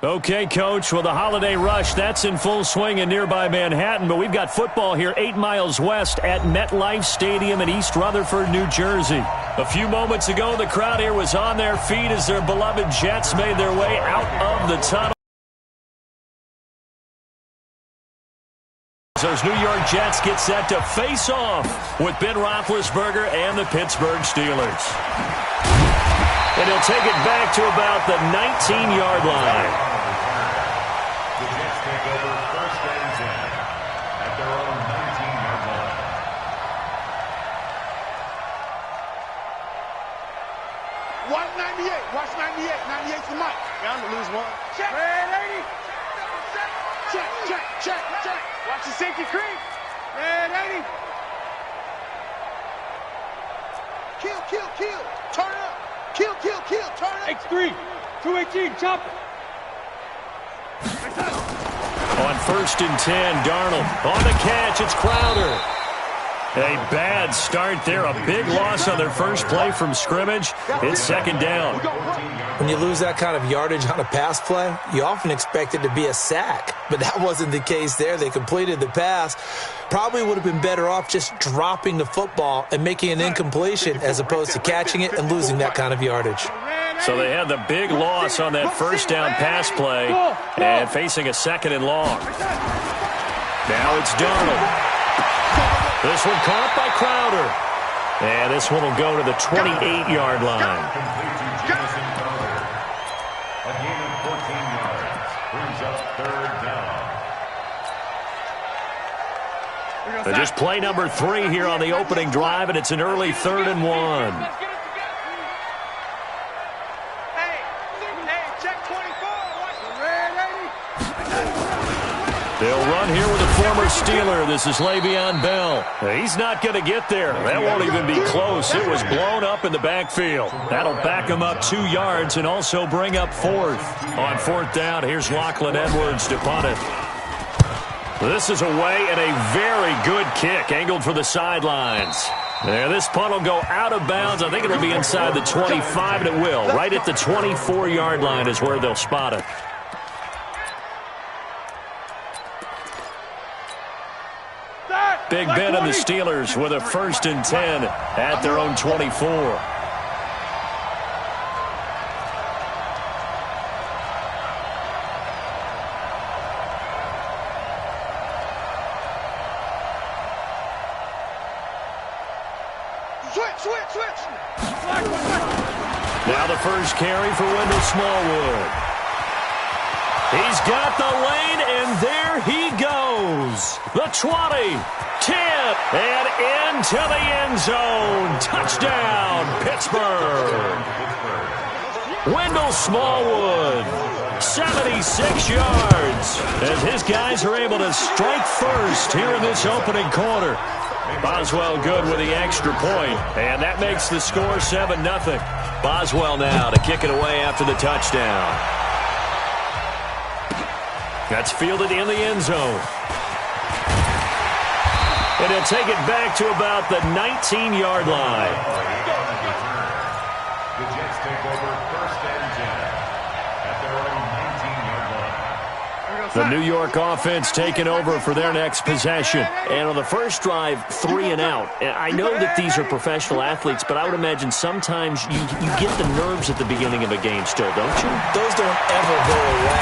Okay, Coach, well, the holiday rush, that's in full swing in nearby Manhattan, but we've got football here 8 miles west at MetLife Stadium in East Rutherford, New Jersey. A few moments ago, the crowd here was on their feet as their beloved Jets made their way out of the tunnel. Those New York Jets get set to face off with Ben Roethlisberger and the Pittsburgh Steelers. And he'll take it back to about the 19-yard line. The Jets take over first and 10 at their own 19-yard line. Watch 98. Watch 98. 98's the mic. Bound to lose one. Check. Red 80. Check, check, check, check. Watch the sinky creep. Red 80. Kill, kill, kill. Turn it up. Kill, kill, kill. Turn it up. X3. 218. Chop it. On first and 10, Darnold. On the catch, it's Crowder. A bad start there. A big loss on their first play from scrimmage. It's second down. When you lose that kind of yardage on a pass play, you often expect it to be a sack. But that wasn't the case there. They completed the pass. Probably would have been better off just dropping the football and making an incompletion as opposed to catching it and losing that kind of yardage. So they had the big loss on that first down pass play and facing a second and long. Now it's Darnold. This one caught by Crowder. And this one will go to the 28-yard line. A gain of 14 yards brings up third down. So just play number 3 here on the opening drive, and it's an early 3rd and 1. They'll run here with a former Steeler. This is Le'Veon Bell. He's not going to get there. That won't even be close. It was blown up in the backfield. That'll back him up 2 yards and also bring up 4th. On 4th down, here's Lachlan Edwards to punt it. This is away and a very good kick, angled for the sidelines. There, this punt will go out of bounds. I think it'll be inside the 25, and it will. Right at the 24-yard line is where they'll spot it. Big Ben and the Steelers with a first and 10 at their own 24. Switch. Now the first carry for Wendell Smallwood. He's got the lane, and there he goes. The 20, 10, and into the end zone. Touchdown, Pittsburgh. Wendell Smallwood, 76 yards, as his guys are able to strike first here in this opening quarter. Boswell good with the extra point, and that makes the score 7-0. Boswell now to kick it away after the touchdown. That's fielded in the end zone. And he'll take it back to about the 19-yard line. The Jets take over first and 10 at their own 19-yard line. The New York offense taking over for their next possession. And on the first drive, 3 and out. I know that these are professional athletes, but I would imagine sometimes you get the nerves at the beginning of a game still, don't you? Those don't ever go away.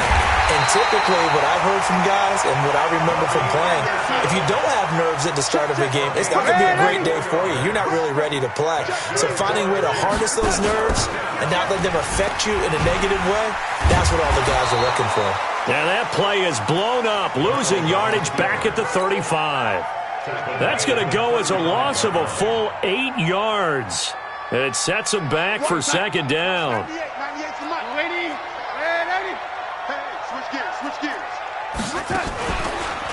And typically what I've heard from guys and what I remember from playing, if you don't have nerves at the start of a game, it's not going to be a great day for you. You're not really ready to play. So finding a way to harness those nerves and not let them affect you in a negative way, that's what all the guys are looking for. Now that play is blown up, losing yardage back at the 35. That's going to go as a loss of a full 8 yards. And it sets them back for second down. 98, switch gears.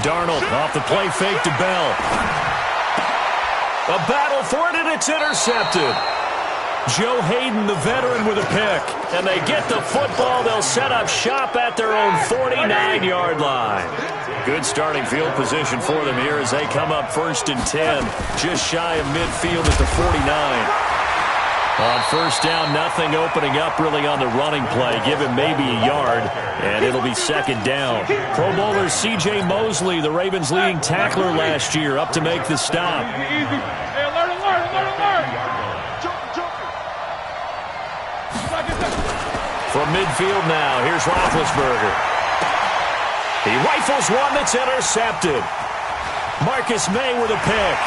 Darnold off the play fake to Bell. A battle for it, and it's intercepted. Joe Hayden, the veteran, with a pick. And they get the football. They'll set up shop at their own 49-yard line. Good starting field position for them here as they come up first and 10, just shy of midfield at the 49. On first down, nothing opening up really on the running play. Give him maybe a yard, and it'll be second down. Pro Bowler C.J. Mosley, the Ravens' leading tackler last year, up to make the stop. From midfield now, here's Roethlisberger. He rifles one that's intercepted. Marcus May with a pick.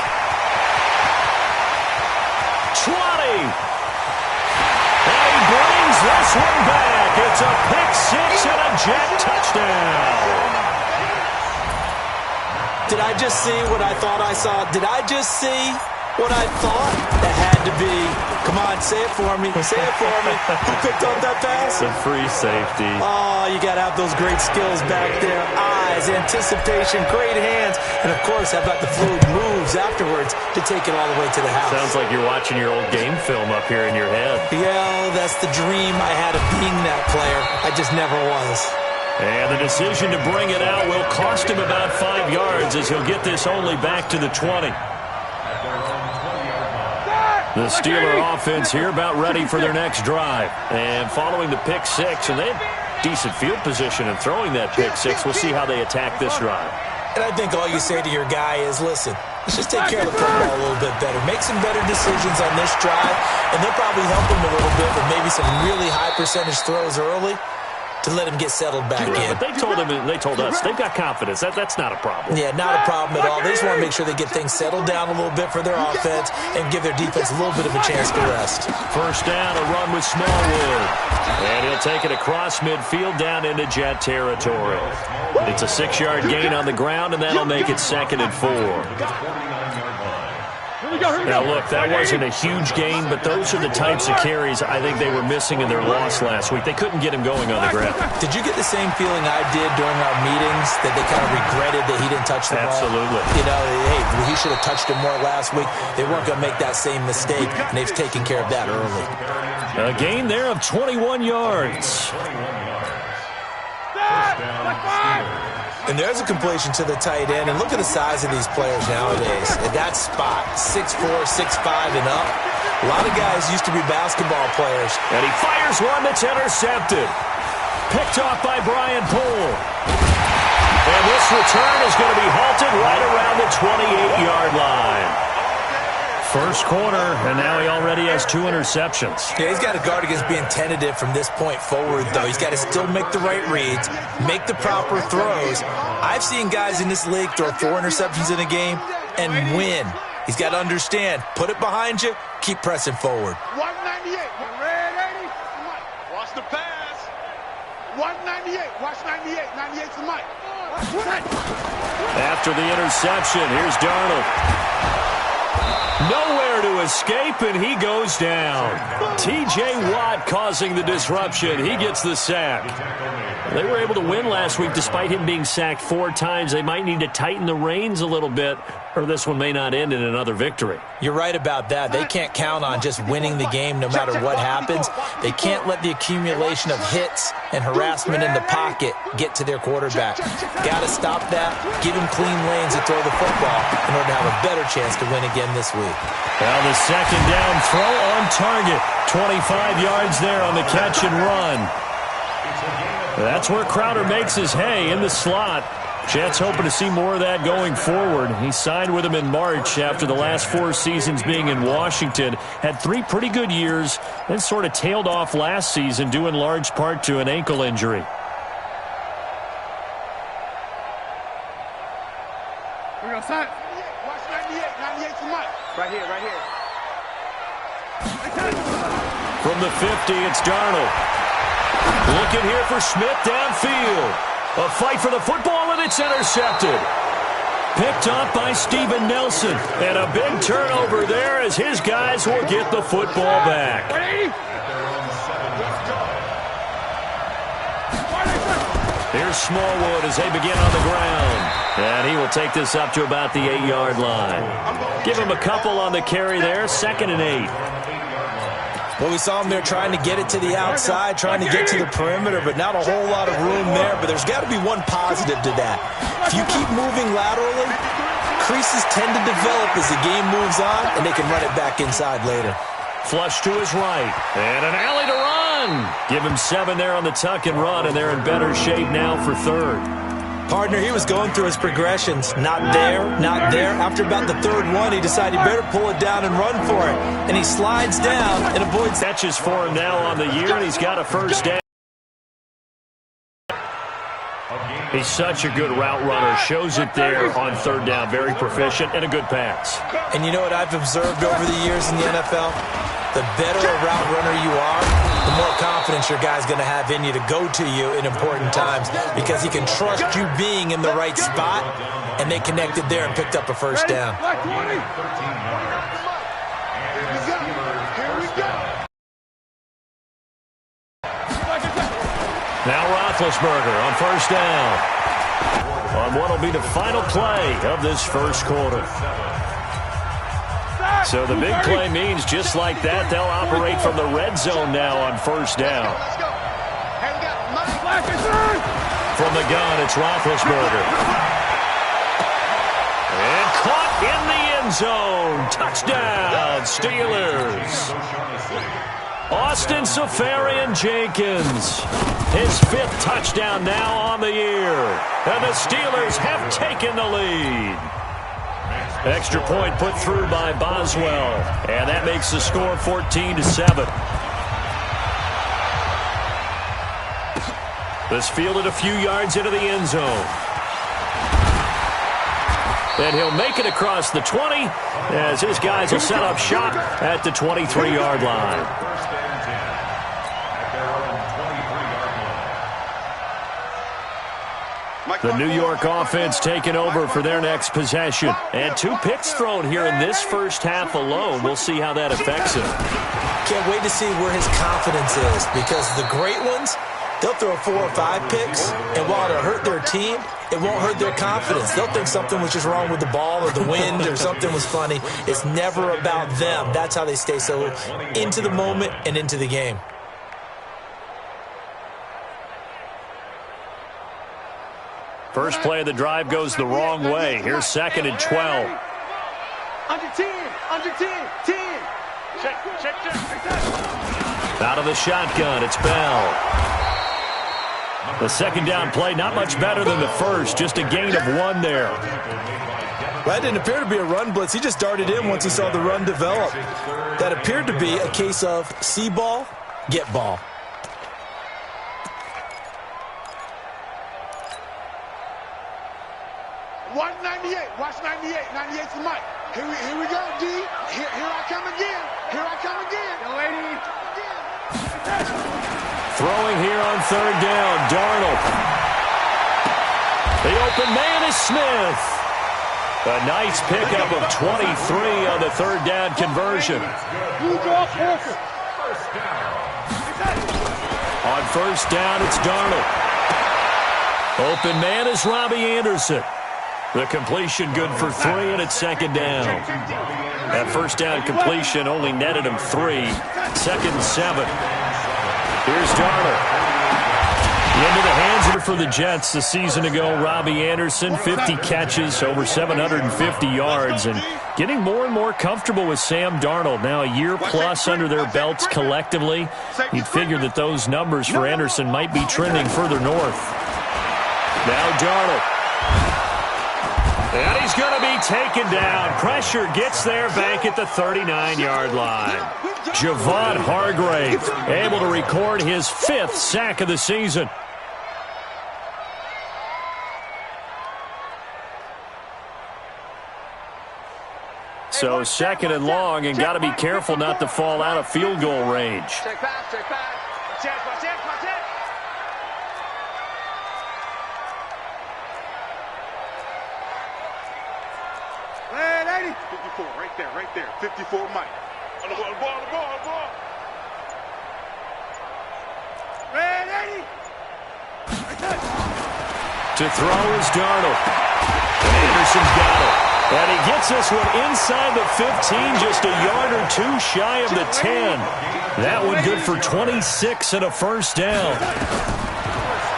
20. And he brings this one back. It's a pick six and a Jet touchdown. Did I just see what I thought I saw? Did I just see what I thought? That had to be. Come on, say it for me. Say it for me. Who picked up that pass? The free safety. Oh, you got to have those great skills back there. Eyes, anticipation, great hands. And, of course, how about the fluid moves afterwards to take it all the way to the house? Sounds like you're watching your old game film up here in your head. Yeah, that's the dream I had of being that player. I just never was. And the decision to bring it out will cost him about 5 yards as he'll get this only back to the 20. The Steeler offense here about ready for their next drive. And following the pick six, and they have decent field position in throwing that pick six. We'll see how they attack this drive. And I think all you say to your guy is, listen, let's just take care of the football a little bit better. Make some better decisions on this drive, and they'll probably help him a little bit with maybe some really high percentage throws early to let him get settled back in. But they told us they've got confidence. That's not a problem. Yeah, not a problem at all. They just want to make sure they get things settled down a little bit for their offense and give their defense a little bit of a chance to rest. First down, a run with Smallwood. And he'll take it across midfield down into Jet territory. It's a 6-yard gain on the ground, and that'll make it 2nd and 4. Now, look, that wasn't a huge gain, but those are the types of carries I think they were missing in their loss last week. They couldn't get him going on the ground. Did you get the same feeling I did during our meetings, that they kind of regretted that he didn't touch the ball? Absolutely. You know, hey, he should have touched it more last week. They weren't going to make that same mistake, and they've taken care of that early. A gain there of 21 yards. And there's a completion to the tight end. And look at the size of these players nowadays. At that spot, 6'4", 6'5", and up. A lot of guys used to be basketball players. And he fires one that's intercepted. Picked off by Brian Poole. And this return is going to be halted right around the 28-yard line. First quarter, and now he already has 2 interceptions. Yeah, he's got to guard against being tentative from this point forward, though. He's got to still make the right reads, make the proper throws. I've seen guys in this league throw 4 interceptions in a game and win. He's got to understand, put it behind you, keep pressing forward. 198. Red 80. Watch the pass. 198. Watch 98. 98 to Mike. After the interception, here's Darnold. Nowhere to escape, and he goes down. T.J. Watt causing the disruption. He gets the sack. They were able to win last week despite him being sacked 4 times. They might need to tighten the reins a little bit, or this one may not end in another victory. You're right about that. They can't count on just winning the game no matter what happens. They can't let the accumulation of hits and harassment in the pocket get to their quarterback. Got to stop that, give him clean lanes to throw the football in order to have a better chance to win again this week. Well, the second down throw on target. 25 yards there on the catch and run. That's where Crowder makes his hay in the slot. Jets hoping to see more of that going forward. He signed with him in March after the last 4 seasons being in Washington. Had 3 pretty good years, then sort of tailed off last season due in large part to an ankle injury. We're going to start. Watch 98. 98 to Mike. Right here, right here. From the 50, it's Darnold. Looking here for Smith downfield. A fight for the football, and it's intercepted. Picked up by Steven Nelson. And a big turnover there as his guys will get the football back. Here's Smallwood as they begin on the ground. And he will take this up to about the 8-yard line. Give him a couple on the carry there. 2nd and 8. Well, we saw him there trying to get it to the outside, trying to get to the perimeter, but not a whole lot of room there. But there's got to be one positive to that. If you keep moving laterally, creases tend to develop as the game moves on, and they can run it back inside later. Flush to his right. And an alley to run. Give him 7 there on the tuck and run, and they're in better shape now for third. Partner, he was going through his progressions. Not there, not there. After about the third one, he decided he better pull it down and run for it. And he slides down and avoids catches for him now on the year, and he's got a first down. He's such a good route runner. Shows it there on third down. Very proficient and a good pass. And you know what I've observed over the years in the NFL? The better a route runner you are, the more confidence your guy's going to have in you to go to you in important times because he can trust you being in the right spot, and they connected there and picked up a first down. Now Roethlisberger on first down on what will be the final play of this first quarter. So the big play means just like that, they'll operate from the red zone now on first down. From the gun, it's Roethlisberger. And caught in the end zone. Touchdown, Steelers. Austin Seferian-Jenkins. His 5th touchdown now on the year. And the Steelers have taken the lead. Extra point put through by Boswell. And that makes the score 14-7. This fielded a few yards into the end zone. And he'll make it across the 20 as his guys will set up shop at the 23-yard line. The New York offense taking over for their next possession. And 2 picks thrown here in this first half alone. We'll see how that affects him. Can't wait to see where his confidence is because the great ones, they'll throw 4 or 5 picks, and while it'll hurt their team, it won't hurt their confidence. They'll think something was just wrong with the ball or the wind or something was funny. It's never about them. That's how they stay so into the moment and into the game. First play of the drive goes the wrong way. Here's 2nd and 12. Under 10, 10. Check. Out of the shotgun, it's Bell. The second down play, not much better than the first, just a gain of 1 there. Well, that didn't appear to be a run blitz. He just darted in once he saw the run develop. That appeared to be a case of see ball, get ball. Watch 98. Watch 98. 98's the mic. Here we go, D. Here I come again. Young lady. Throwing here on third down, Darnold. The open man is Smith. A nice pickup of 23 on the third down conversion. On first down, it's Darnold. Open man is Robbie Anderson. The completion good for 3, and it's 2nd down. That first down completion only netted him 3. 2nd and 7. Here's Darnold. Into the hands of it for the Jets the season ago. Robbie Anderson, 50 catches, over 750 yards, and getting more and more comfortable with Sam Darnold. Now a year plus under their belts collectively. You'd figure that those numbers for Anderson might be trending further north. Now Darnold. And he's going to be taken down. Pressure gets there back at the 39-yard line. Javon Hargrave able to record his 5th sack of the season. So 2nd and long, and got to be careful not to fall out of field goal range. Check back. Check. Red 80. 54, right there. 54, Mike. On the ball. Red 80. To throw is Darnold. And Anderson's got it. And he gets this one inside the 15, just a yard or 2 shy of the 10. That one good for 26 and a first down.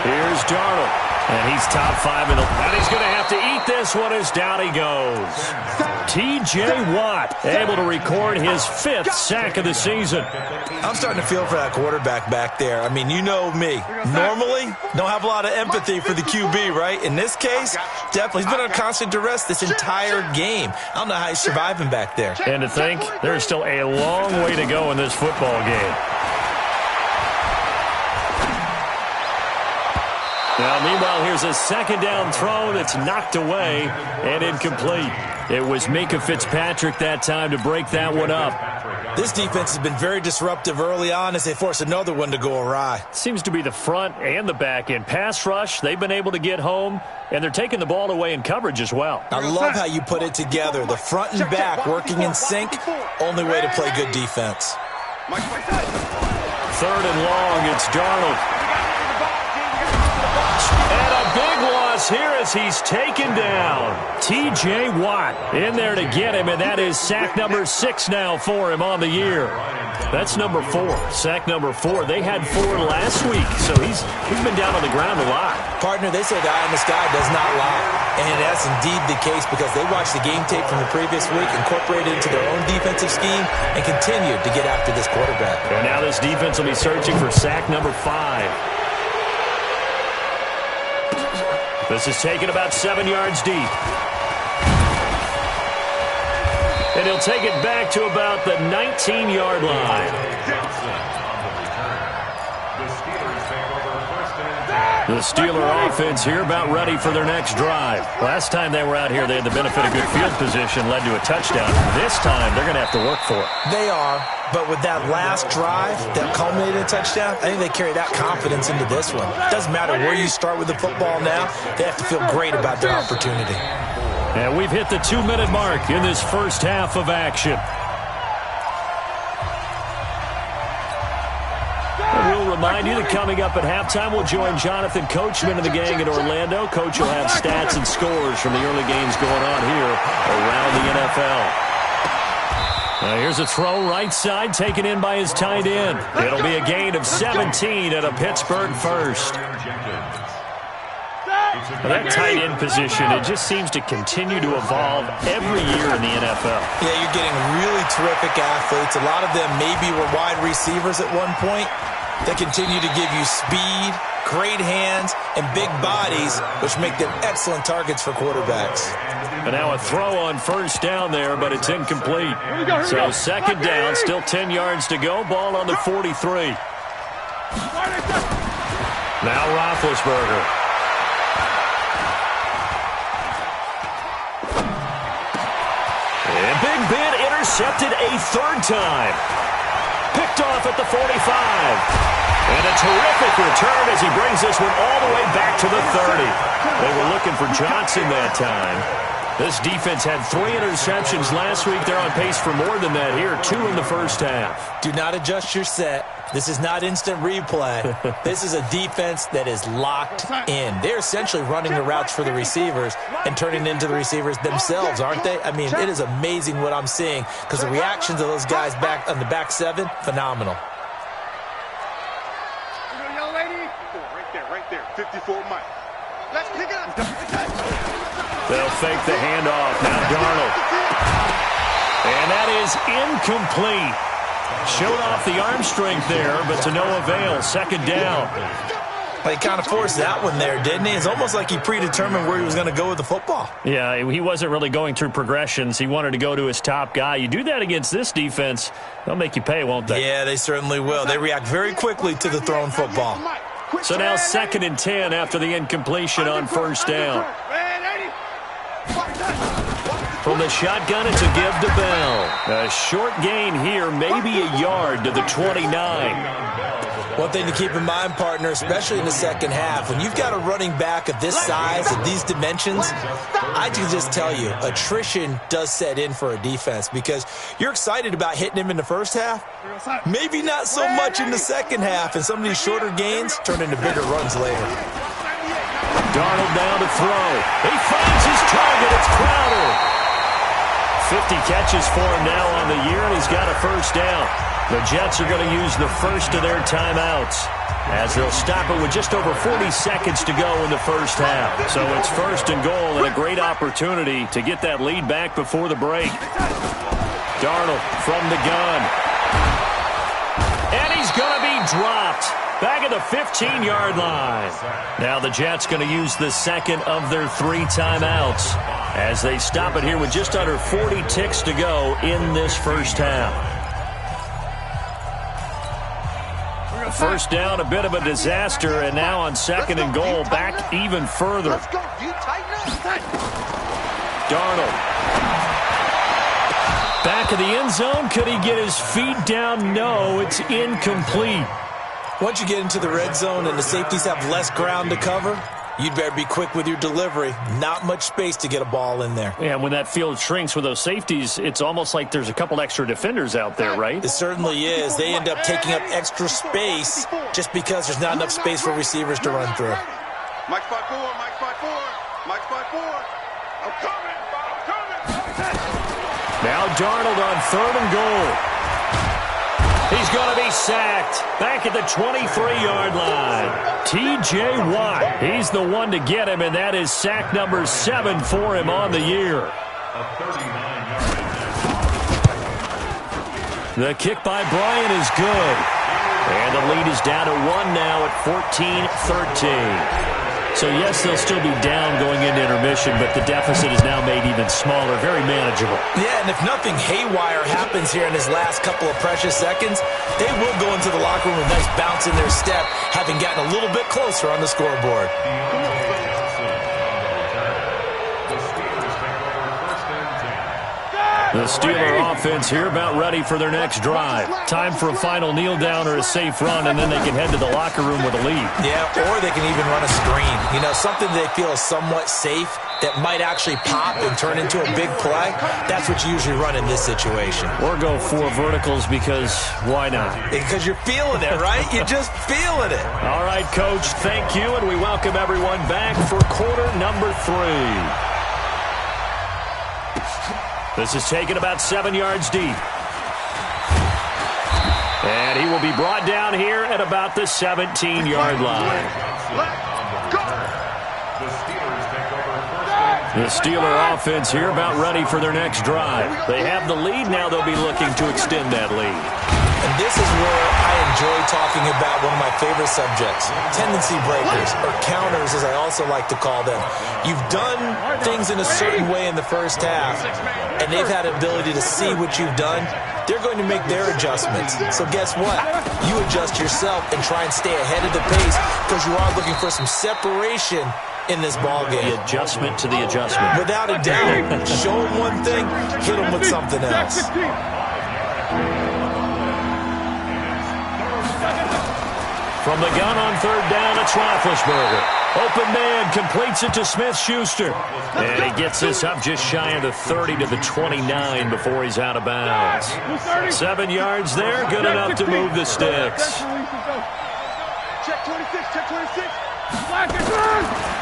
Here's Darnold. And he's top 5 in the... And he's going to have to eat this one as down he goes. T.J. Watt able to record his 5th sack of the season. I'm starting to feel for that quarterback back there. I mean, you know me. Normally, don't have a lot of empathy for the QB, right? In this case, definitely. He's been under constant duress this entire game. I don't know how he's surviving back there. And to think, there's still a long way to go in this football game. Now, meanwhile, here's a second down throw that's knocked away and incomplete. It was Minkah Fitzpatrick that time to break that one up. This defense has been very disruptive early on as they force another one to go awry. Seems to be the front and the back end. Pass rush, they've been able to get home, and they're taking the ball away in coverage as well. I love how you put it together. The front and back working in sync, only way to play good defense. 3rd and long, it's Darnold. And a big loss here as he's taken down. T.J. Watt in there to get him, and that is sack number 6 now for him on the year. That's number 4, sack number 4. They had 4 last week, so he's been down on the ground a lot. Partner, they say the eye in the sky does not lie, and that's indeed the case because they watched the game tape from the previous week, incorporated it into their own defensive scheme, and continued to get after this quarterback. And now this defense will be searching for sack number 5. This is taken about 7 yards deep. And he'll take it back to about the 19-yard line. The Steeler offense here about ready for their next drive. Last time they were out here, they had the benefit of good field position, led to a touchdown. This time, they're going to have to work for it. They are, but with that last drive that culminated in a touchdown, I think they carry that confidence into this one. It doesn't matter where you start with the football now. They have to feel great about their opportunity. And we've hit the 2-minute mark in this first half of action. We'll remind you that coming up at halftime, we'll join Jonathan Coachman and the gang in Orlando. Coach will have stats and scores from the early games going on here around the NFL. Now here's a throw right side taken in by his tight end. It'll be a gain of 17 at a Pittsburgh first. Well, that tight end position, it just seems to continue to evolve every year in the NFL. Yeah, you're getting really terrific athletes. A lot of them maybe were wide receivers at one point. They continue to give you speed, great hands, and big bodies, which make them excellent targets for quarterbacks. And now a throw on first down there, but it's incomplete. So second down, still 10 yards to go. Ball on the 43. Now Roethlisberger. And Big Ben intercepted a 3rd time. Picked off at the 45. And a terrific return as he brings this one all the way back to the 30. They were looking for Johnson that time. This defense had 3 interceptions last week. They're on pace for more than that here. 2 in the first half. Do not adjust your set. This is not instant replay. This is a defense that is locked in. They're essentially running the routes for the receivers and turning into the receivers themselves, aren't they? I mean, it is amazing what I'm seeing because the reactions of those guys back on the back 7, phenomenal. Right there, 54 Mike. Let's pick it up. They'll fake the handoff. Now Darnold. And that is incomplete. Showed off the arm strength there, but to no avail. Second down. He kind of forced that one there, didn't he? It's almost like he predetermined where he was going to go with the football. Yeah, he wasn't really going through progressions. He wanted to go to his top guy. You do that against this defense, they'll make you pay, won't they? Yeah, they certainly will. They react very quickly to the thrown football. So now 2nd and 10 after the incompletion on first down. From the shotgun, it's a give to Bell. A short gain here, maybe a yard to the 29. One thing to keep in mind, partner, especially in the second half, when you've got a running back of this size, of these dimensions, I can just tell you, attrition does set in for a defense because you're excited about hitting him in the first half. Maybe not so much in the second half, and some of these shorter gains turn into bigger runs later. Darnold down to throw. He finds his target. It's Crowder. 50 catches for him now on the year, and he's got a first down. The Jets are going to use the first of their timeouts, as they'll stop it with just over 40 seconds to go in the first half. So it's first and goal, and a great opportunity to get that lead back before the break. Darnold from the gun. And he's going to be dropped back at the 15-yard line. Now the Jets going to use the second of their 3 timeouts as they stop it here with just under 40 ticks to go in this first half. First down, a bit of a disaster, and now on second and goal, back even further. Darnold. Back of the end zone. Could he get his feet down? No, it's incomplete. Once you get into the red zone and the safeties have less ground to cover, you'd better be quick with your delivery. Not much space to get a ball in there. Yeah, when that field shrinks with those safeties, it's almost like there's a couple extra defenders out there, right? It certainly is. They end up taking up extra space just because there's not enough space for receivers to run through. Mike 5-4, Mike 5-4, Mike 5-4. I'm coming. Now Darnold on third and goal. He's going to be sacked back at the 23-yard line. T.J. Watt, he's the one to get him, and that is sack number 7 for him on the year. The kick by Bryant is good. And the lead is down to 1 now at 14-13. So, yes, they'll still be down going into intermission, but the deficit is now made even smaller, very manageable. Yeah, and if nothing haywire happens here in his last couple of precious seconds, they will go into the locker room with a nice bounce in their step, having gotten a little bit closer on the scoreboard. The Steeler offense here about ready for their next drive. Time for a final kneel down or a safe run, and then they can head to the locker room with a lead. Yeah, or they can even run a screen. You know, something they feel is somewhat safe that might actually pop and turn into a big play. That's what you usually run in this situation. Or go 4 verticals because why not? Because you're feeling it, right? You're just feeling it. All right, Coach, thank you, and we welcome everyone back for quarter number 3. This is taken about 7 yards deep. And he will be brought down here at about the 17-yard line. The Steeler offense here about ready for their next drive. They have the lead. Now they'll be looking to extend that lead. And this is where I enjoy talking about one of my favorite subjects, tendency breakers, or counters as I also like to call them. You've done things in a certain way in the first half, and they've had an ability to see what you've done. They're going to make their adjustments. So guess what? You adjust yourself and try and stay ahead of the pace because you are looking for some separation in this ball game. The adjustment to the adjustment. Without a doubt. Show them one thing, hit them with something else. From the gun on third down, it's Roethlisberger. Open man completes it to Smith-Schuster. And he gets this up just shy of the 30 to the 29 before he's out of bounds. 7 yards there, good enough to move the sticks. Check 26, check 26.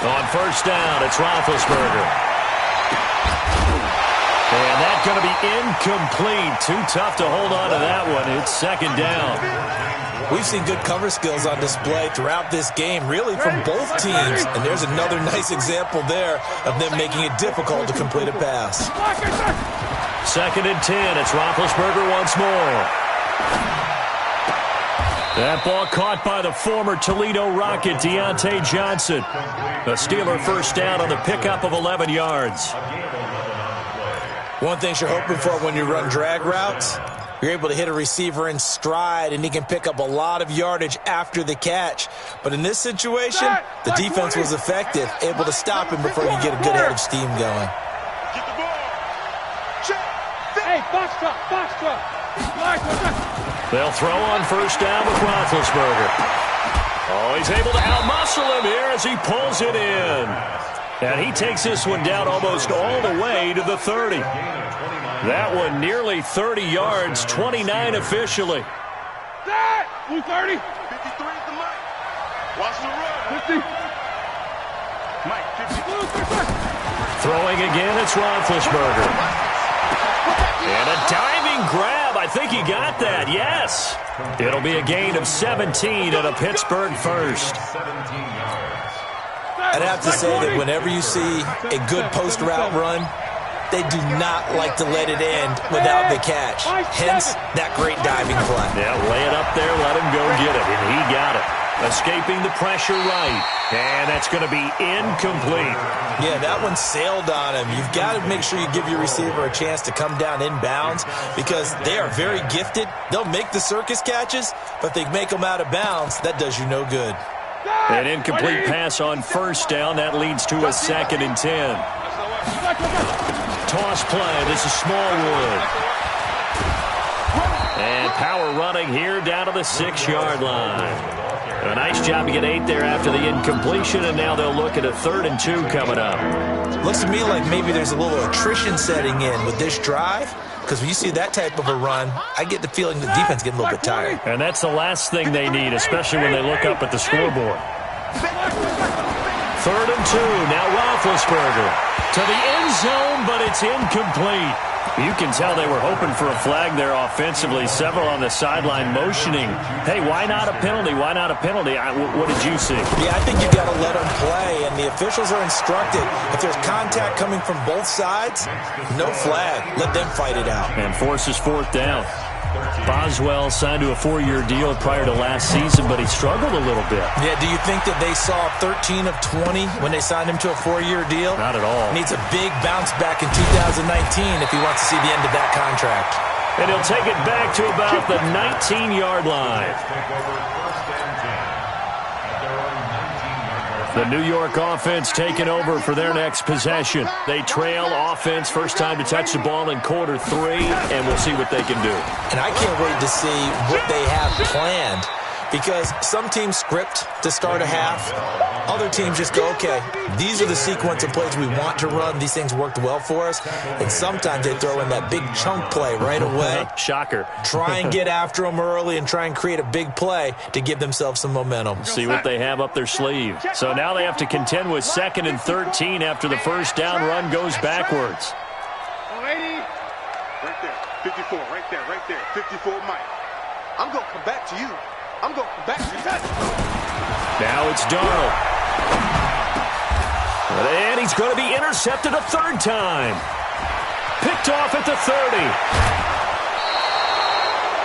On first down, it's Roethlisberger. And that's going to be incomplete. Too tough to hold on to that one. It's second down. We've seen good cover skills on display throughout this game, really from both teams. And there's another nice example there of them making it difficult to complete a pass. Second and 10. It's Roethlisberger once more. That ball caught by the former Toledo Rocket, Deontay Johnson. A Steeler first down on the pickup of 11 yards. One thing you're hoping for when you run drag routes, you're able to hit a receiver in stride, and he can pick up a lot of yardage after the catch. But in this situation, the defense was effective, able to stop him before you get a good head of steam going. Get the ball. Check. Hey, box truck. They'll throw on first down with Roethlisberger. Oh, he's able to outmuscle him here as he pulls it in. And he takes this one down almost all the way to the 30. That one nearly 30 yards, 29 officially. Blue 30. 53 is the mic. Watch the run. 50. Mike, 50. Throwing again, it's Roethlisberger. And a diving grab. I think he got that. Yes. It'll be a gain of 17 and a Pittsburgh first. 17 yards. I'd have to say that whenever you see a good post route run, they do not like to let it end without the catch. Hence, that great diving play. Yeah, lay it up there, let him go get it, and he got it. Escaping the pressure right, and that's going to be incomplete. Yeah, that one sailed on him. You've got to make sure you give your receiver a chance to come down inbounds because they are very gifted. They'll make the circus catches, but if they make them out of bounds, that does you no good. An incomplete pass on first down. That leads to a 2nd and 10. Toss play. This is Smallwood. And power running here down to the 6-yard line. A nice job to get 8 there after the incompletion, and now they'll look at a 3rd and 2 coming up. Looks to me like maybe there's a little attrition setting in with this drive, because when you see that type of a run, I get the feeling the defense getting a little bit tired. And that's the last thing they need, especially when they look up at the scoreboard. 3rd and 2. Now Roethlisberger to the end zone, but it's incomplete. You can tell they were hoping for a flag there offensively. Several on the sideline motioning. Hey, why not a penalty? Why not a penalty? What did you see? Yeah, I think you've got to let them play, and the officials are instructed. If there's contact coming from both sides, no flag. Let them fight it out. And forces 4th down. Boswell signed to a 4-year deal prior to last season, but he struggled a little bit. Yeah, do you think that they saw 13 of 20 when they signed him to a 4-year deal? Not at all. Needs a big bounce back in 2019 if he wants to see the end of that contract. And he'll take it back to about the 19-yard line. The New York offense taking over for their next possession. They trail offense, first time to touch the ball in quarter 3, and we'll see what they can do. And I can't wait to see what they have planned, because some teams script to start a half. Other teams just go, okay, these are the sequence of plays we want to run. These things worked well for us. And sometimes they throw in that big chunk play right away. Shocker. Try and get after them early and try and create a big play to give themselves some momentum. See what they have up their sleeve. So now they have to contend with 2nd and 13 after the first down run goes backwards. Right there, 54, right there, 54, Mike. I'm going to come back to you. I'm going to come back to you. Now it's Darnold. And he's going to be intercepted a 3rd time. Picked off at the 30.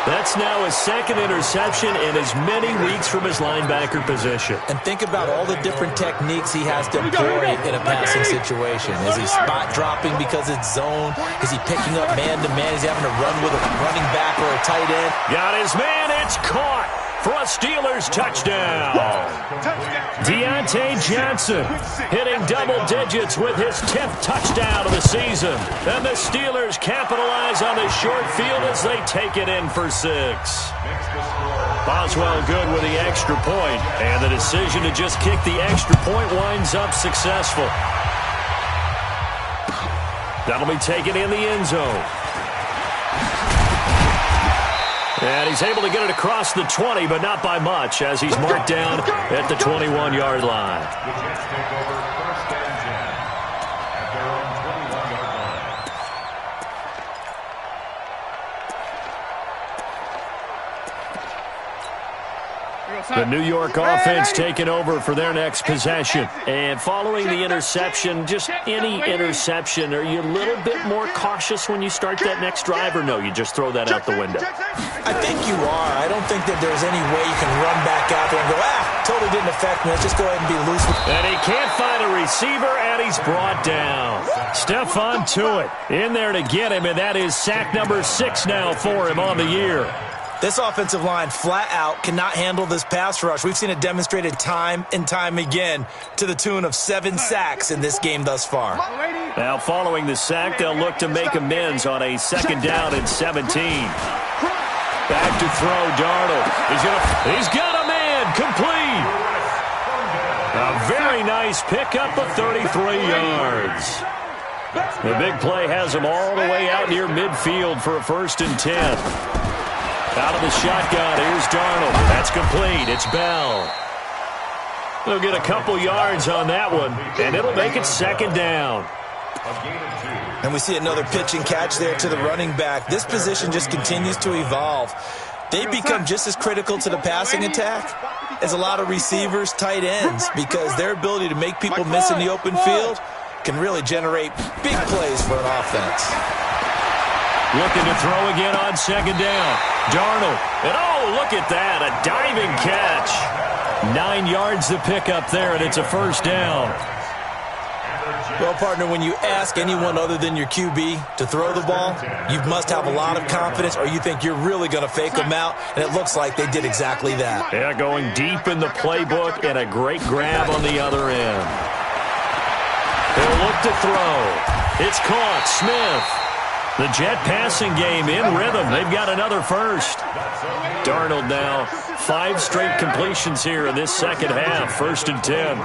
That's now his 2nd interception in as many weeks from his linebacker position. And think about all the different techniques he has to employ in a passing situation. Is he spot dropping because it's zone? Is he picking up man-to-man? Is he having to run with a running back or a tight end? Got his man. It's caught for a Steelers touchdown. Deontay Johnson hitting double digits with his 10th touchdown of the season. And the Steelers capitalize on the short field as they take it in for 6. Boswell good with the extra point, and the decision to just kick the extra point winds up successful. That'll be taken in the end zone. And he's able to get it across the 20, but not by much, as he's marked down at the 21-yard line. The Jets take over 1st and 10 at their own 21-yard line. The New York offense taking over for their next possession. And following the interception, just any interception, are you a little bit more cautious when you start that next drive, or no, you just throw that out the window? I think you are. I don't think that there's any way you can run back out there and go, totally didn't affect me. Let's just go ahead and be loose. And he can't find a receiver, and he's brought down. Stephon Tuitt in there to get him, and that is sack number 6 now for him on the year. This offensive line flat out cannot handle this pass rush. We've seen it demonstrated time and time again to the tune of 7 sacks in this game thus far. Now following the sack, they'll look to make amends on a 2nd down and 17. Back to throw, Darnold. He's got a man, complete. A very nice pickup of 33 yards. The big play has him all the way out near midfield for a 1st and 10. Out of the shotgun, here's Darnold. That's complete. It's Bell. They'll get a couple yards on that one, and it'll make it 2nd down. And we see another pitch and catch there to the running back. This position just continues to evolve. They've become just as critical to the passing attack as a lot of receivers, tight ends, because their ability to make people miss in the open field can really generate big plays for an offense. Looking to throw again on second down. Darnold. And oh, look at that. A diving catch. 9 yards to pick up there, and it's a first down. Well, partner, when you ask anyone other than your QB to throw the ball, you must have a lot of confidence, or you think you're really going to fake them out, and it looks like they did exactly that. Yeah, going deep in the playbook, and a great grab on the other end. They'll look to throw. It's caught. Smith. The Jet passing game in rhythm. They've got another first. Darnold now 5 straight completions here in this second half. 1st and 10.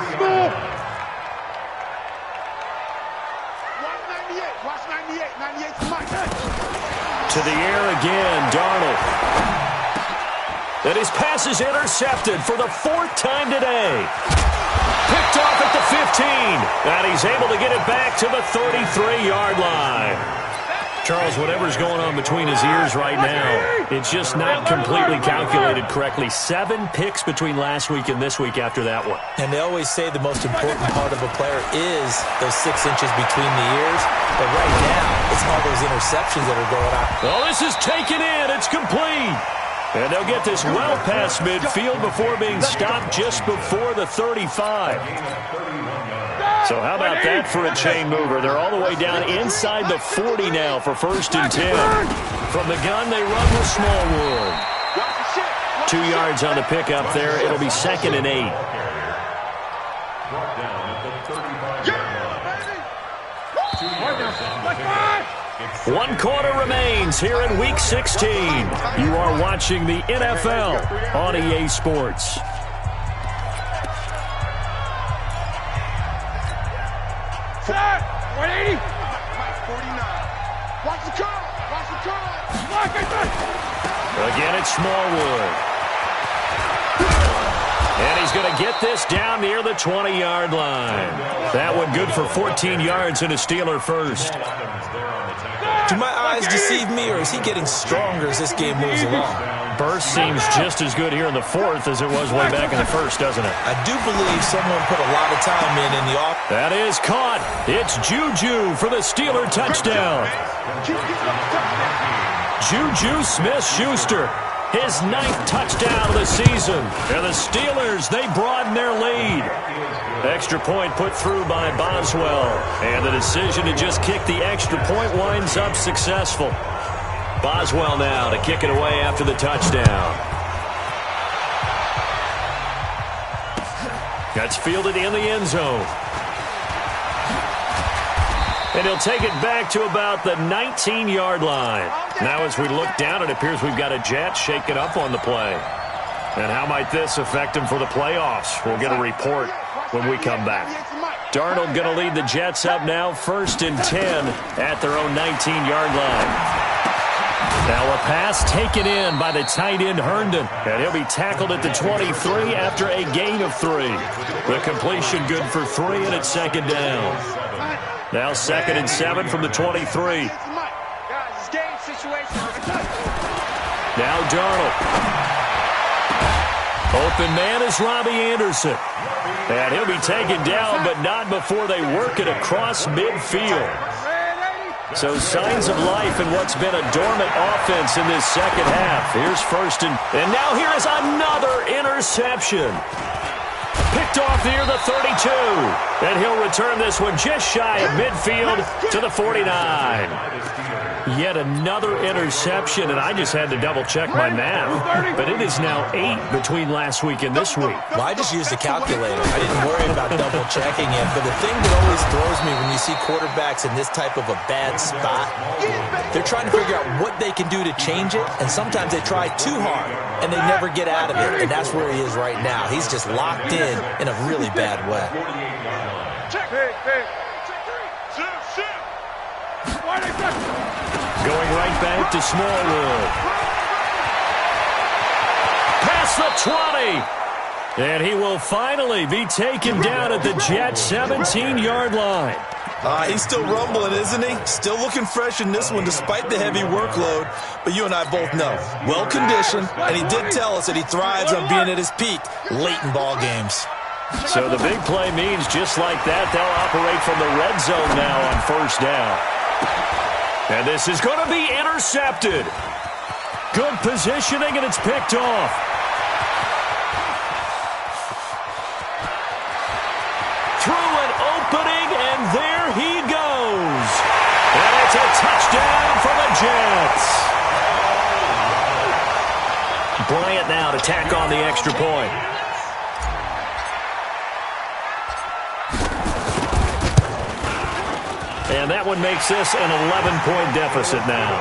To the air again, Darnold. And his pass is intercepted for the 4th time today. Picked off at the 15. And he's able to get it back to the 33-yard line. Charles, whatever's going on between his ears right now, it's just not completely calculated correctly. 7 picks between last week and this week after that one. And they always say the most important part of a player is those 6 inches between the ears. But right now, it's all those interceptions that are going on. Oh, this is taken in. It's complete. And they'll get this well past midfield before being stopped just before the 35. So how about that for a chain mover? They're all the way down inside the 40 now for 1st and 10. From the gun, they run with Smallwood. 2 yards on the pickup there. It'll be 2nd and 8. 1 quarter remains here in Week 16. You are watching the NFL on EA Sports. Set! 180! 49. Watch the curl! Watch the curl! Again, it's Smallwood. And he's going to get this down near the 20-yard line. That one good for 14 yards and a Steeler first. Do my eyes deceive me, or is he getting stronger as this game moves along? Burst seems just as good here in the 4th as it was way back in the 1st, doesn't it? I do believe someone put a lot of time in the off. That is caught. It's Juju for the Steeler touchdown. Juju Smith-Schuster, his 9th touchdown of the season. And the Steelers, they broaden their lead. Extra point put through by Boswell. And the decision to just kick the extra point winds up successful. Boswell now to kick it away after the touchdown. That's fielded in the end zone. And he'll take it back to about the 19-yard line. Now as we look down, it appears we've got a Jet shaken up on the play. And how might this affect him for the playoffs? We'll get a report when we come back. Darnold going to lead the Jets up now, 1st and 10 at their own 19-yard line. Now a pass taken in by the tight end Herndon. And he'll be tackled at the 23 after a gain of 3. The completion good for 3, and it's 2nd down. Now 2nd and 7 from the 23. Now Darnold. Open man is Robbie Anderson. And he'll be taken down, but not before they work it across midfield. So signs of life in what's been a dormant offense in this second half. Here's 1st and now here is another interception. Picked off near the 32. And he'll return this one just shy of midfield to the 49. Yet another interception, and I just had to double-check my math. But it is now 8 between last week and this week. Well, I just used a calculator. I didn't worry about double-checking it. But the thing that always throws me when you see quarterbacks in this type of a bad spot, they're trying to figure out what they can do to change it, and sometimes they try too hard, and they never get out of it. And that's where he is right now. He's just locked in a really bad way. Going right back to Smallwood. Past the 20. And he will finally be taken down at the Jets' 17-yard line. He's still rumbling, isn't he? Still looking fresh in this one despite the heavy workload. But you and I both know, well-conditioned, and he did tell us that he thrives on being at his peak late in ball games. So the big play means just like that, they'll operate from the red zone now on first down. And this is going to be intercepted. Good positioning, and it's picked off. Through an opening, and there he goes. And it's a touchdown for the Jets. Bryant now to tack on the extra point. And that one makes this an 11-point deficit now.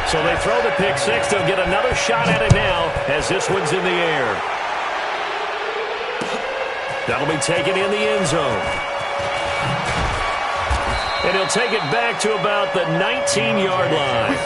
So they throw the pick six. They'll get another shot at it now as this one's in the air. That'll be taken in the end zone. And he'll take it back to about the 19-yard line.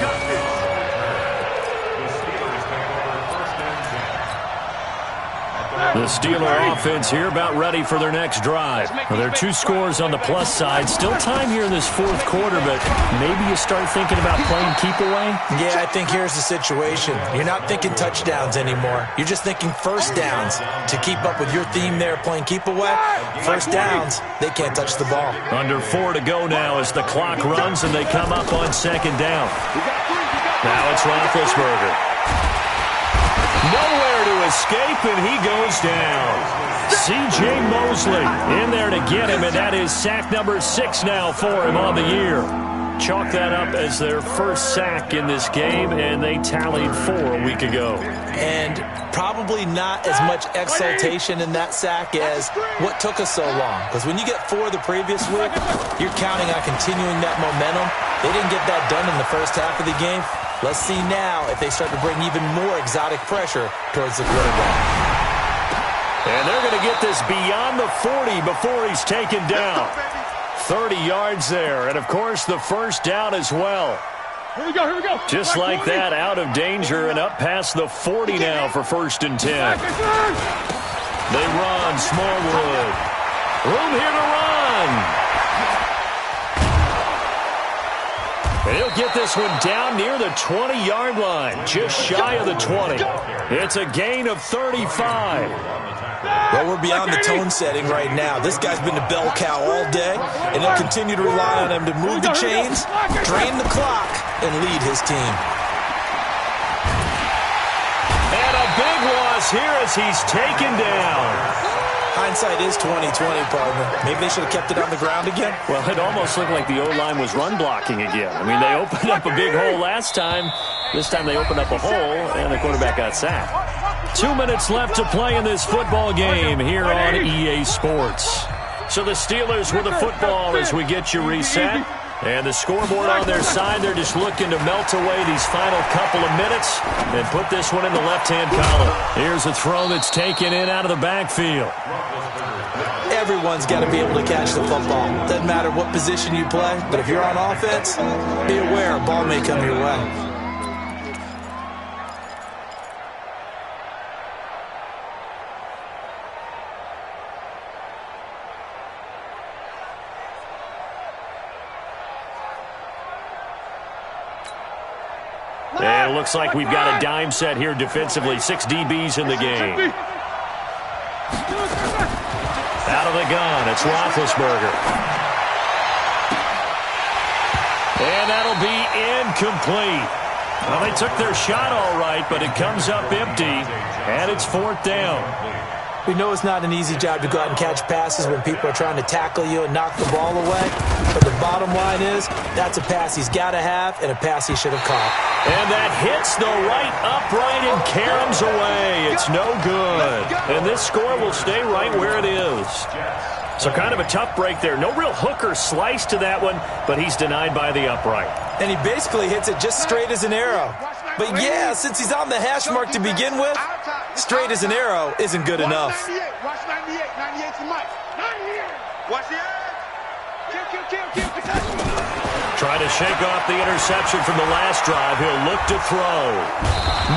The Steeler offense here about ready for their next drive. Well, there are 2 scores on the plus side. Still time here in this fourth quarter, but maybe you start thinking about playing keep away? Yeah, I think here's the situation. You're not thinking touchdowns anymore. You're just thinking first downs. To keep up with your theme there, playing keep away, first downs, they can't touch the ball. Under 4 to go now as the clock runs and they come up on second down. Now it's Roethlisberger. Nowhere to escape, and he goes down. C.J. Mosley in there to get him, and that is sack number 6 now for him on the year. Chalk that up as their first sack in this game, and they tallied 4 a week ago. And probably not as much exultation in that sack as what took us so long. Because when you get 4 the previous week, you're counting on continuing that momentum. They didn't get that done in the first half of the game. Let's see now if they start to bring even more exotic pressure towards the quarterback. And they're going to get this beyond the 40 before he's taken down. 30 yards there, and of course the first down as well. Here we go. Just like that, out of danger and up past the 40 now for 1st and 10. They run, Smallwood. Room here to run. And he'll get this one down near the 20-yard line, just shy of the 20. It's a gain of 35. Well, we're beyond the tone setting right now. This guy's been the bell cow all day, and they'll continue to rely on him to move the chains, drain the clock, and lead his team. And a big loss here as he's taken down. Hindsight is 20/20, partner. Maybe they should have kept it on the ground again. Well, it almost looked like the O-line was run blocking again. I mean, they opened up a big hole last time. This time they opened up a hole, and the quarterback got sacked. 2 minutes left to play in this football game here on EA Sports. So the Steelers with the football as we get you reset. And the scoreboard on their side, they're just looking to melt away these final couple of minutes and put this one in the left-hand column. Here's a throw that's taken in out of the backfield. Everyone's got to be able to catch the football. Doesn't matter what position you play, but if you're on offense, be aware a ball may come your way. And it looks like we've got a dime set here defensively. 6 DBs in the game. Out of the gun, it's Roethlisberger. And that'll be incomplete. Well, they took their shot all right, but it comes up empty, and it's 4th down. We know it's not an easy job to go out and catch passes when people are trying to tackle you and knock the ball away. But the bottom line is, that's a pass he's got to have and a pass he should have caught. And that hits the right upright and caroms away. It's no good. And this score will stay right where it is. So kind of a tough break there. No real hook or slice to that one, but he's denied by the upright. And he basically hits it just straight as an arrow. But yeah, since he's on the hash mark to begin with, straight as an arrow isn't good enough. Watch 98. 98's the mic. 98. Watch the edge. Kill. Trying to shake off the interception from the last drive. He'll look to throw.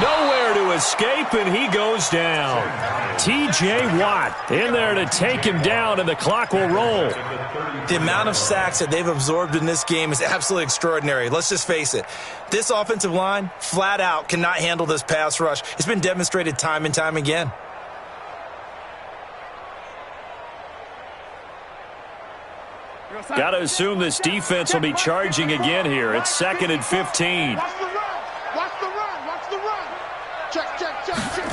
Nowhere to escape, and he goes down. T.J. Watt in there to take him down, and the clock will roll. The amount of sacks that they've absorbed in this game is absolutely extraordinary. Let's just face it. This offensive line, flat out, cannot handle this pass rush. It's been demonstrated time and time again. Got to assume this defense will be charging again here. It's 2nd and 15. Watch the run. Watch the run. Watch the run. Check, check, check, check.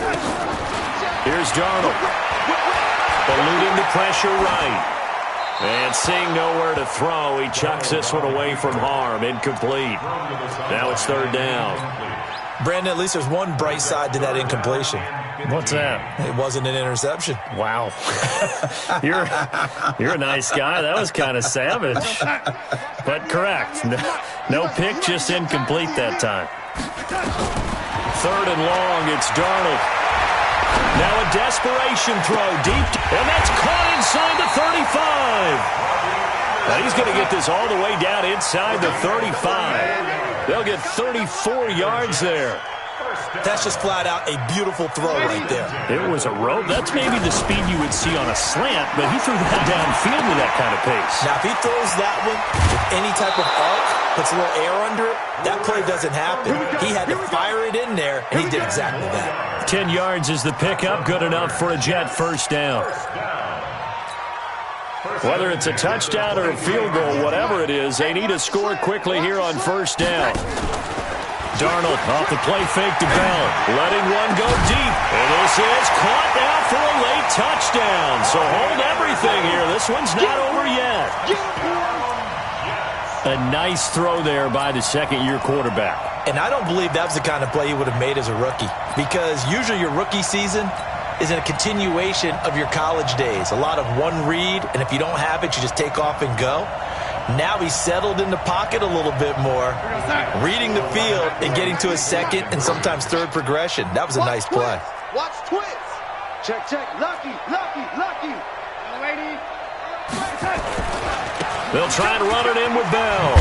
Here's Darnold. Eluding the pressure right. And seeing nowhere to throw, he chucks this one away from harm. Incomplete. Now it's 3rd down. Brandon, at least there's one bright side to that incompletion. What's that? It wasn't an interception. Wow. You're a nice guy. That was kind of savage. But correct. No pick, just incomplete that time. 3rd and long. It's Darnold. Now a desperation throw deep. And that's caught inside the 35. Now he's going to get this all the way down inside the 35. They'll get 34 yards there. That's just flat out a beautiful throw right there. It was a rope. That's maybe the speed you would see on a slant, but he threw that downfield with that kind of pace. Now, if he throws that one with any type of arc, puts a little air under it, that play doesn't happen. He had to fire it in there, and he did exactly that. 10 yards is the pickup. Good enough for a Jet first down. Whether it's a touchdown or a field goal, whatever it is, they need to score quickly here on first down. Darnold off the play fake to Bell. Letting one go deep. And this is caught now for a late touchdown. So hold everything here. This one's not over yet. A nice throw there by the second-year quarterback. And I don't believe that was the kind of play he would have made as a rookie. Because usually your rookie season is in a continuation of your college days. A lot of one read, and if you don't have it, you just take off and go. Now he's settled in the pocket a little bit more, reading the field and getting to a second and sometimes third progression. That was a nice play. Watch twist. Check, check. Lucky, lucky, lucky. Lady. They'll try and run it in with Bell.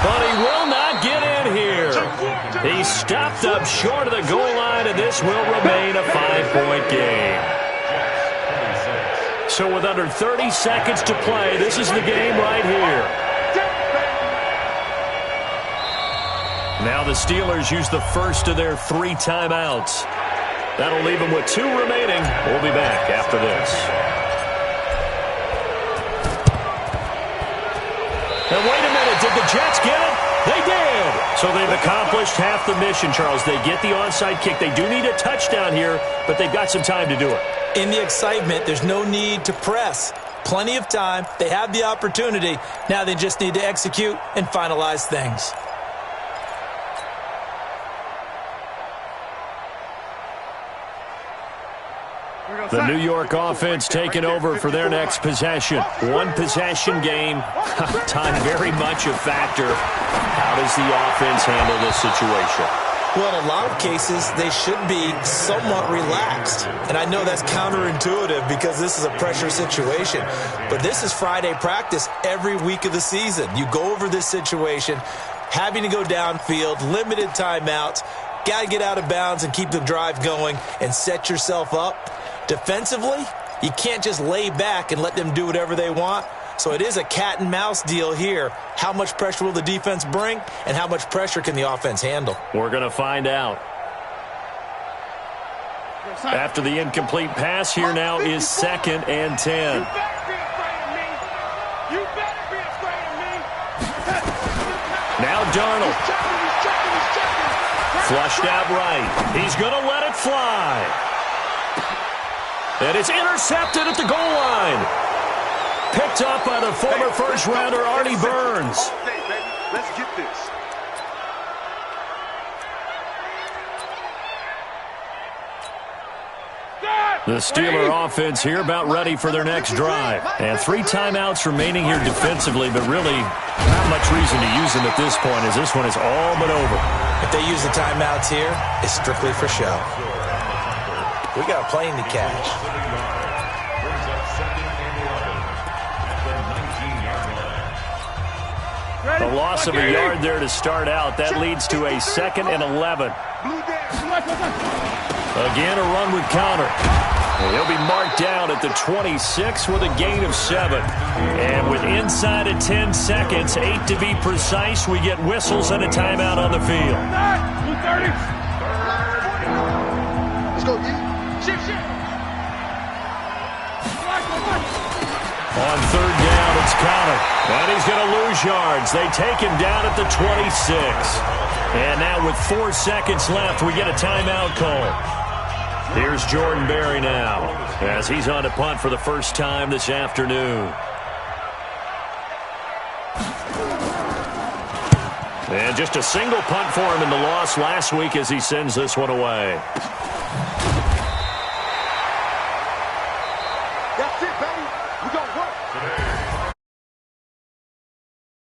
But he will not get in here. He's stopped up short of the goal line, and this will remain a 5-point game. So with under 30 seconds to play, this is the game right here. Now the Steelers use the first of their 3 timeouts. That'll leave them with 2 remaining. We'll be back after this. And wait a minute, did the Jets get it? They did! So they've accomplished half the mission, Charles. They get the onside kick. They do need a touchdown here, but they've got some time to do it. In the excitement, there's no need to press. Plenty of time. They have the opportunity. Now they just need to execute and finalize things. The New York offense taking over for their next possession. 1-possession game. Time very much a factor. How does the offense handle this situation? Well, in a lot of cases, they should be somewhat relaxed. And I know that's counterintuitive because this is a pressure situation. But this is Friday practice every week of the season. You go over this situation, having to go downfield, limited timeouts, got to get out of bounds and keep the drive going and set yourself up. Defensively, you can't just lay back and let them do whatever they want. So it is a cat and mouse deal here. How much pressure will the defense bring, and how much pressure can the offense handle? We're going to find out. After the incomplete pass, here now is 2nd and 10. You better be afraid of me. You better be afraid of me. Now Darnold. He's checking. Flushed out right. He's going to let it fly. And it's intercepted at the goal line. Picked up by the former first-rounder Artie Burns. Okay, baby. Let's get this. The Steeler offense here about ready for their next drive. And 3 timeouts remaining here defensively, but really not much reason to use them at this point as this one is all but over. If they use the timeouts here, it's strictly for show. We got a plane to catch. The loss of a yard there to start out. That leads to a 2nd and 11. Again, a run with Connor. He'll be marked down at the 26 with a gain of 7. And with inside of 10 seconds, 8 to be precise, we get whistles and a timeout on the field. 230. Let's go, D. Shift. On 3rd down, it's Connor. And he's going to lose yards. They take him down at the 26. And now with 4 seconds left, we get a timeout call. Here's Jordan Berry now as he's on to punt for the first time this afternoon. And just a single punt for him in the loss last week as he sends this one away. That's it, baby. We gonna work.